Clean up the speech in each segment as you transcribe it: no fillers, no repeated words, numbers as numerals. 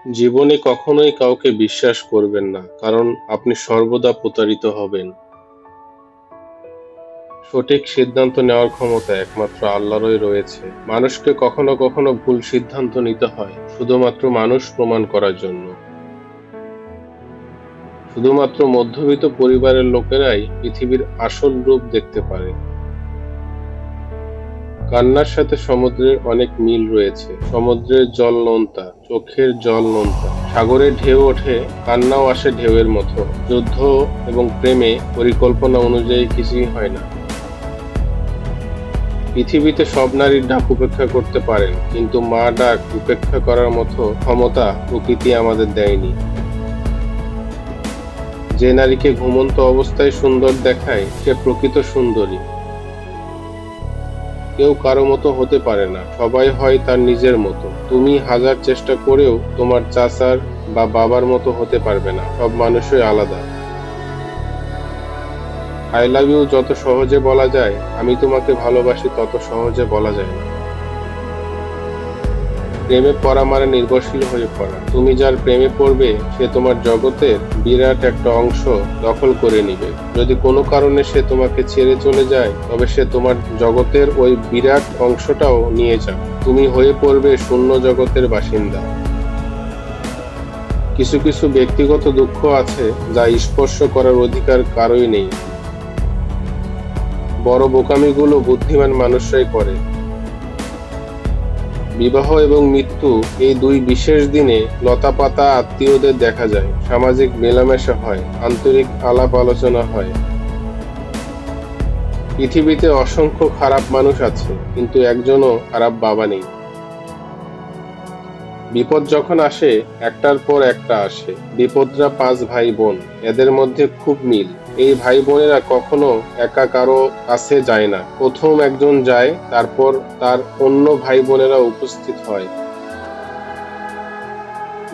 জীবনে কখনোই কাউকে বিশ্বাস করবেন না, কারণ আপনি সর্বদা প্রতারিত হবেন। সঠিক সিদ্ধান্ত নেওয়ার ক্ষমতা একমাত্র আল্লাহরই রয়েছে। মানুষকে কখনো কখনো ভুল সিদ্ধান্ত নিতে হয় শুধুমাত্র মানুষ প্রমাণ করার জন্য। শুধুমাত্র মধ্যবিত্ত পরিবারের লোকেরাই পৃথিবীর আসল রূপ দেখতে পারে। কান্নার সাথে সমুদ্রের অনেক মিল রয়েছে। সমুদ্রের জল নোনতা, চোখের জল নোনতা। সাগরে ঢেউ ওঠে, কান্নাও আসে ঢেউয়ের মতো। যুদ্ধ এবং প্রেমে পরিকল্পনা অনুযায়ী কিছুই হয় না। পৃথিবীতে সব নারীর ডাক উপেক্ষা করতে পারেন, কিন্তু মা ডাক উপেক্ষা করার মতো ক্ষমতা প্রকৃতি আমাদের দেয়নি। যে নারীকে ঘুমন্ত অবস্থায় সুন্দর দেখায়, সে প্রকৃত সুন্দরী। কেউ কারো মতো হতে পারে না, সবাই হয় তার নিজের মতো। তুমি হাজার চেষ্টা করেও তোমার চাচার বা বাবার মতো হতে পারবে না। সব মানুষই আলাদা। আই লাভ ইউ যত সহজে বলা যায়, আমি তোমাকে ভালোবাসি তত সহজে বলা যায় না। প্রেমে পড়া মানে নির্ভরশীল হয়ে পড়া। তুমি যার প্রেমে পড়বে, সে তোমার জগতের বিরাট একটা অংশ দখল করে নিবে। যদি কোনো কারণে সে তোমাকে ছেড়ে চলে যায়, তবে সে তোমার জগতের ওই বিরাট অংশটাও নিয়ে যাবে। তুমি হয়ে পড়বে শূন্য জগতের বাসিন্দা। কিছু কিছু ব্যক্তিগত দুঃখ আছে, যা স্পর্শ করার অধিকার কারোই নেই। বড় বোকামিগুলো বুদ্ধিমান মানুষরাই করে। বিবাহ এবং মৃত্যু, এই দুই বিশেষ দিনে লতাপাতা আত্মীয়দের দেখা যায়, সামাজিক মেলামেশা হয়, আন্তরিক আলাপ আলোচনা হয়। পৃথিবীতে অসংখ্য খারাপ মানুষ আছে, কিন্তু একজনও খারাপ বাবা নেই। বিপদ যখন আসে, একটার পর একটা আসে। বিপদরা 5 ভাই বোন, এদের মধ্যে খুব মিল। এই ভাই বোনেরা কখনো একা কারো কাছে যায় না। প্রথম একজন যায়, তারপর তার অন্য ভাই বোনেরা উপস্থিত হয়।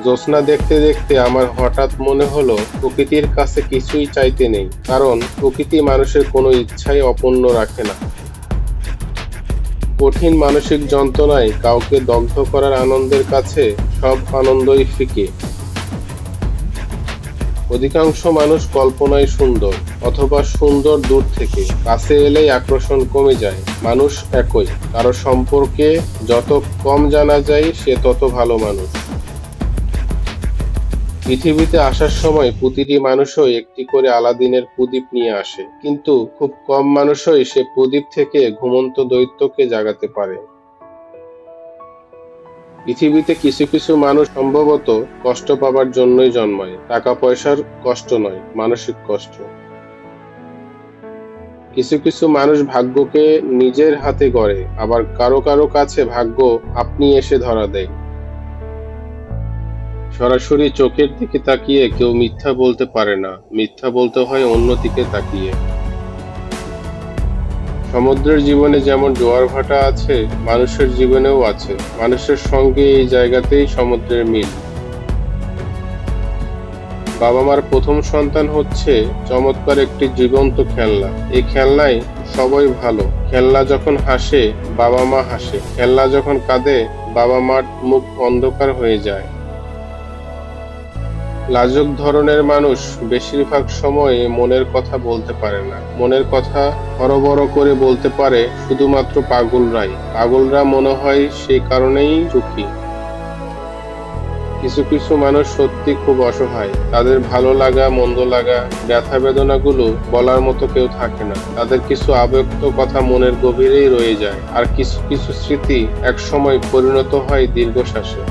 জ্যোৎস্না দেখতে দেখতে আমার হঠাৎ মনে হলো, প্রকৃতির কাছে কিছুই চাইতে নেই, কারণ প্রকৃতি মানুষের কোনো ইচ্ছাই অপূর্ণ রাখে না। কঠিন মানসিক যন্ত্রণায় কাউকে দগ্ধ করার আনন্দের কাছে সব আনন্দই ফিকে। অধিকাংশ মানুষ কল্পনায় সুন্দর, অথবা সুন্দর দূর থেকে, কাছে এলেই আকর্ষণ কমে যায়। মানুষ একই, কারো সম্পর্কে যত কম জানা যায়, সে তত ভালো মানুষ। পৃথিবীতে আসার সময় প্রতিটি মানুষই একটি করে আলাদিনের প্রদীপ নিয়ে আসে, কিন্তু খুব কম মানুষই সে প্রদীপ থেকে ঘুমন্ত দৈত্যকে জাগাতে পারে। পৃথিবীতে কিছু কিছু মানুষ সম্ভবত কষ্ট পাবার জন্যই জন্মায়। টাকা পয়সার কষ্ট নয়, মানসিক কষ্ট। কিছু কিছু মানুষ ভাগ্যকে নিজের হাতে গড়ে, আবার কারো কারো কাছে ভাগ্য আপনি এসে ধরা দেয়। সরাসরি চোখের দিকে তাকিয়ে কেউ মিথ্যা বলতে পারে না, মিথ্যা বলতে হয় অন্য দিকে তাকিয়ে। সমুদ্রের জীবনে যেমন জোয়ার ভাটা আছে, মানুষের জীবনেও আছে। মানুষের সঙ্গে এই জায়গাতেই সমুদ্রের মিল। বাবা মার প্রথম সন্তান হচ্ছে চমৎকার একটি জীবন্ত খেলনা। এই খেলনায় সবাই ভালো। খেলনা যখন হাসে, বাবা মা হাসে। খেলনা যখন কাঁদে, বাবা মার মুখ অন্ধকার হয়ে যায়। লাজুক ধরনের মানুষ বেশিরভাগ সময়ে মনের কথা বলতে পারে না। মনের কথা হরবড় করে বলতে পারে শুধুমাত্র পাগলরাই। পাগলরা মনে হয় সেই কারণেই সুখী। কিছু কিছু মানুষ সত্যি খুব অসহায়। তাদের ভালো লাগা, মন্দ লাগা, ব্যথা বেদনাগুলো বলার মতো কেউ থাকে না। তাদের কিছু আবেগত কথা মনের গভীরেই রয়ে যায়, আর কিছু কিছু স্মৃতি একসময় পরিণত হয় দীর্ঘশ্বাসে।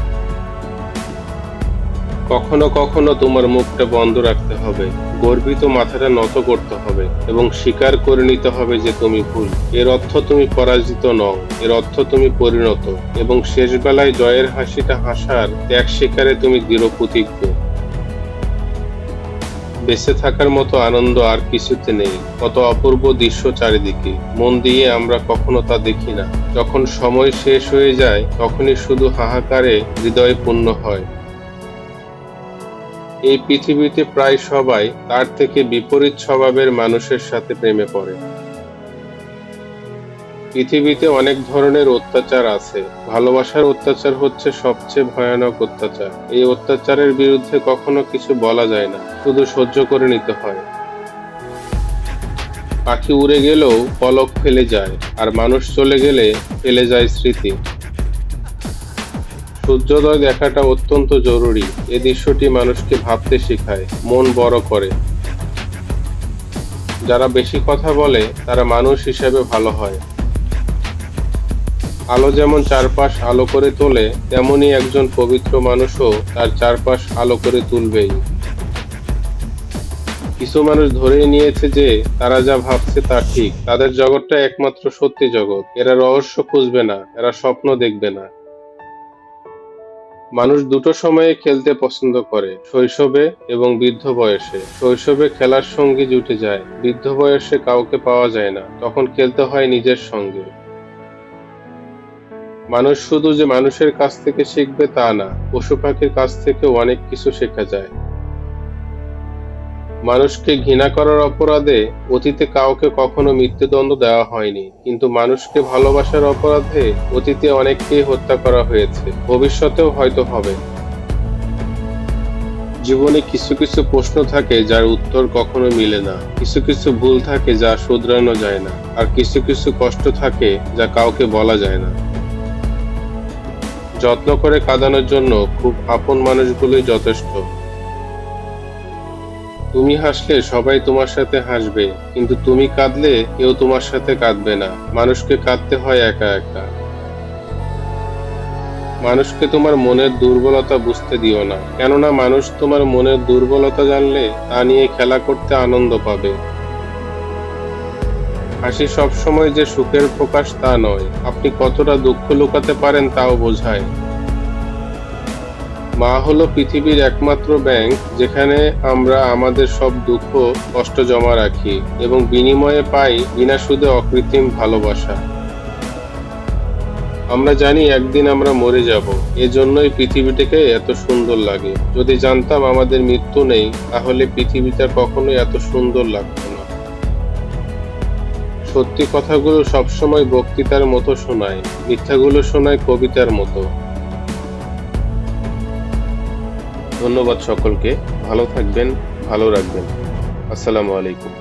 কখনো কখনো তোমার মুখটা বন্ধ রাখতে হবে, গর্বিত মাথাটা নত করতে হবে, এবং স্বীকার করে নিতে হবে যে তুমি ভুল। এর অর্থ তুমি পরাজিত নও, এর অর্থ তুমি পরিণত, এবং শেষ বেলায় জয়ের হাসিটা হাসার ত্যাগ স্বীকারে তুমি দৃঢ় প্রতিজ্ঞ। বেঁচে থাকার মতো আনন্দ আর কিছুতে নেই। কত অপূর্ব দৃশ্য চারিদিকে, মন দিয়ে আমরা কখনো তা দেখি না। যখন সময় শেষ হয়ে যায়, তখনই শুধু হাহাকারে হৃদয় পূর্ণ হয়। এই পৃথিবীতে প্রায় সবাই তার থেকে বিপরীত স্বভাবের মানুষের সাথে প্রেমে পড়ে। পৃথিবীতে অনেক ধরনের অত্যাচার আছে। ভালোবাসার অত্যাচার হচ্ছে সবচেয়ে ভয়ানক অত্যাচার। এই অত্যাচারের বিরুদ্ধে কখনো কিছু বলা যায় না, শুধু সহ্য করে নিতে হয়। পাখি উড়ে গেলেও পলক ফেলে যায়, আর মানুষ চলে গেলে ফেলে যায় স্মৃতি। সূর্যোদয় দেখাটা অত্যন্ত জরুরি। এ দৃশ্যটি মানুষকে ভাবতে শেখায়, মন বড় করে। যারা বেশি কথা বলে তারা মানুষ হিসেবে ভালো হয়। আলো যেমন চারপাশ আলো করে তোলে, তেমনি একজন পবিত্র মানুষও তার চারপাশ আলো করে তুলবেই। কিছু মানুষ ধরেই নিয়েছে যে তারা যা ভাবছে তা ঠিক, তাদের জগৎটা একমাত্র সত্যি জগৎ। এরা রহস্য খুঁজবে না, এরা স্বপ্ন দেখবে না। মানুষ দুটো সময়ে খেলতে পছন্দ করে, শৈশবে এবং বৃদ্ধ বয়সে। শৈশবে খেলার সঙ্গী জুটে যায়, বৃদ্ধ বয়সে কাউকে পাওয়া যায় না, তখন খেলতে হয় নিজের সঙ্গে। মানুষ শুধু যে মানুষের কাছ থেকে শিখবে তা না, পশু পাখির কাছ থেকেও অনেক কিছু শেখা যায়। মানুষকে ঘৃণা করার অপরাধে অতীতে কাউকে কখনো মৃত্যুদণ্ড দেওয়া হয়নি, কিন্তু মানুষকে ভালোবাসার অপরাধে অতীতে অনেককেই হত্যা করা হয়েছে, ভবিষ্যতেও হয়তো হবে। জীবনে কিছু কিছু প্রশ্ন থাকে যার উত্তর কখনো মিলে না, কিছু কিছু ভুল থাকে যা শুধরানো যায় না, আর কিছু কিছু কষ্ট থাকে যা কাউকে বলা যায় না। যত্ন করে কাঁদানোর জন্য খুব আপন মানুষগুলোই যথেষ্ট। তুমি হাসলে সবাই তোমার সাথে হাসবে, কিন্তু তুমি কাঁদলে কেউ তোমার সাথে কাঁদবে না। মানুষকে কাঁদতে হয় একা একা। মানুষকে তোমার মনের দুর্বলতা বুঝতে দিও না, কেননা মানুষ তোমার মনের দুর্বলতা জানলে তা নিয়ে খেলা করতে আনন্দ পাবে। হাসি সবসময় যে সুখের প্রকাশ তা নয়, আপনি কতটা দুঃখ লুকাতে পারেন তাও বোঝায়। মা হলো পৃথিবীর একমাত্র ব্যাংক, যেখানে আমরা আমাদের সব দুঃখ কষ্ট জমা রাখি এবং বিনিময়ে পাই বিনা সুদে অকৃত্রিম ভালোবাসা। আমরা জানি একদিন আমরা মরে যাব, এজন্যই পৃথিবীটাকে এত সুন্দর লাগে। যদি জানতাম আমাদের মৃত্যু নেই, তাহলে পৃথিবীটা কখনোই এত সুন্দর লাগতো না। সত্যি কথাগুলো সবসময় বক্তৃতার মতো শোনায়, মিথ্যাগুলো শোনায় কবিতার মতো। ধন্যবাদ সকলকে। ভালো থাকবেন, ভালো রাখবেন। আসসালামু আলাইকুম।